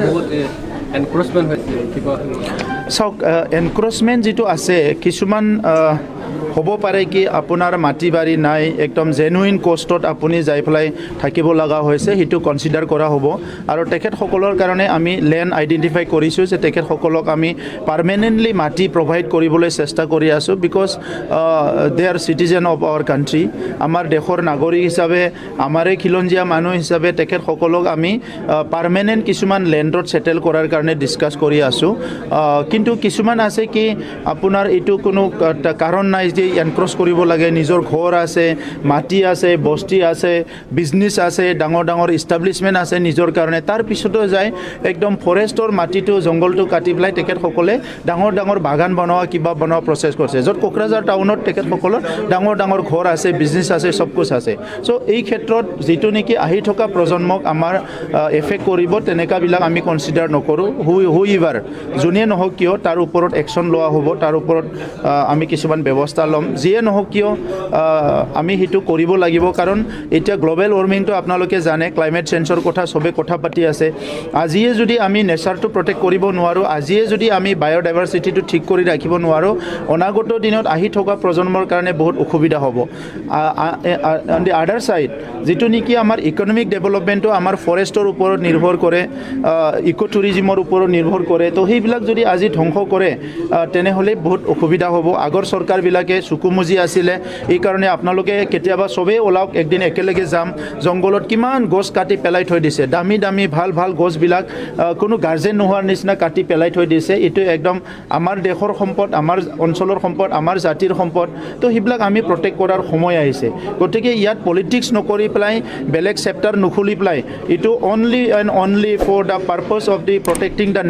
বহুত এনক্ৰোচমেণ্ট হৈছে কিবা চাওক এনক্ৰোচমেণ্ট যিটো আছে কিছুমান হ'ব পাৰে কি আপোনাৰ মাটি বাৰী নাই একদম জেনুইন কষ্টত আপুনি যাই পেলাই থাকিব লগা হৈছে সেইটো কনচিডাৰ কৰা হ'ব আৰু তেখেতসকলৰ কাৰণে আমি লেণ্ড আইডেণ্টিফাই কৰিছোঁ যে তেখেতসকলক আমি পাৰ্মানেণ্টলি মাটি প্ৰভাইড কৰিবলৈ চেষ্টা কৰি আছোঁ because they are citizen of our country আমাৰ দেশৰ নাগৰিক হিচাপে আমাৰে খিলঞ্জীয়া মানুহ হিচাপে তেখেতসকলক আমি পাৰ্মানেণ্ট কিছুমান লেণ্ডত ছেটেল কৰাৰ কাৰণে ডিছকাছ কৰি আছোঁ কিন্তু কিছুমান আছে কি আপোনাৰ এইটো কোনো কাৰণ নাই যে এনক্ৰচ কৰিব লাগে নিজৰ ঘৰ আছে মাটি আছে বস্তি আছে বিজনেছ আছে ডাঙৰ ডাঙৰ ইষ্টাব্লিছমেণ্ট আছে নিজৰ কাৰণে তাৰ পিছতো যায় একদম ফৰেষ্টৰ মাটিটো জংঘলটো কাটি পেলাই তেখেতসকলে ডাঙৰ ডাঙৰ বাগান বনোৱা কিবা বনোৱা প্ৰচেছ কৰিছে য'ত কোকৰাঝাৰ টাউনত তেখেতসকলৰ ডাঙৰ ডাঙৰ ঘৰ আছে বিজনেছ আছে চব কুছ আছে চ' এই ক্ষেত্ৰত যিটো নেকি আহি থকা প্ৰজন্মক আমাৰ এফেক্ট কৰিব তেনেকুৱাবিলাক আমি কনচিডাৰ নকৰোঁ হুইভাৰ যোনে নহওক কিয় তাৰ ওপৰত একশ্যন লোৱা হ'ব তাৰ ওপৰত আমি কিছুমান ব্যৱস্থা ল'ম যিয়ে নহওক কিয় আমি সেইটো কৰিব লাগিব কাৰণ এতিয়া গ্ল'বেল ৱাৰ্মিংটো আপোনালোকে জানে ক্লাইমেট চেঞ্জৰ কথা চবে কথা পাতি আছে আজিয়ে যদি আমি নেচাৰটো প্ৰটেক্ট কৰিব নোৱাৰোঁ আজিয়ে যদি আমি বায়'ডাইভাৰ্চিটিটো ঠিক কৰি ৰাখিব নোৱাৰোঁ অনাগত দিনত আহি থকা প্ৰজন্মৰ কাৰণে বহুত অসুবিধা হ'ব অন দি আদাৰ ছাইড যিটো নেকি আমাৰ ইকনমিক ডেভেলপমেণ্টটো আমাৰ ফৰেষ্টৰ ওপৰত নিৰ্ভৰ কৰে ইক' টুৰিজিমৰ ওপৰত নিৰ্ভৰ কৰে তো সেইবিলাক যদি আজি ধ্বংস কৰে তেনেহ'লে বহুত অসুবিধা হ'ব আগৰ চৰকাৰবিলাকে চকুমুজি আছিলে এইকাৰণে আপোনালোকে কেতিয়াবা চবেই ওলাওক একদিন একেলগে যাম জংঘলত কিমান গছ কাটি পেলাই থৈ দিছে দামী দামী ভাল ভাল গছবিলাক কোনো গাৰ্জেন নোহোৱাৰ নিচিনা কাটি পেলাই থৈ দিছে এইটো একদম আমাৰ দেশৰ সম্পদ আমাৰ অঞ্চলৰ সম্পদ আমাৰ জাতিৰ সম্পদ তো সেইবিলাক আমি প্ৰটেক্ট কৰাৰ সময় আহিছে গতিকে ইয়াত পলিটিক্স নকৰি পেলাই বেলেগ চেপ্টাৰ নুখুলি পেলাই এইটো only and only for the purpose of the protecting the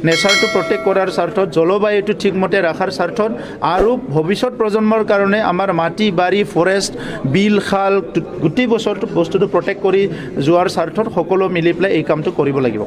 নেচাৰটো প্ৰটেক্ট কৰাৰ স্বাৰ্থত জলবায়ুটো ঠিকমতে ৰখাৰ স্বাৰ্থত আৰু ভৱিষ্যত প্ৰজন্মৰ কাৰণে আমাৰ মাটি বাৰী ফৰেষ্ট বিল খাল গোটেই বছৰটো বস্তুটো প্ৰটেক্ট কৰি যোৱাৰ স্বাৰ্থত সকলো মিলি পেলাই এই কামটো কৰিব লাগিব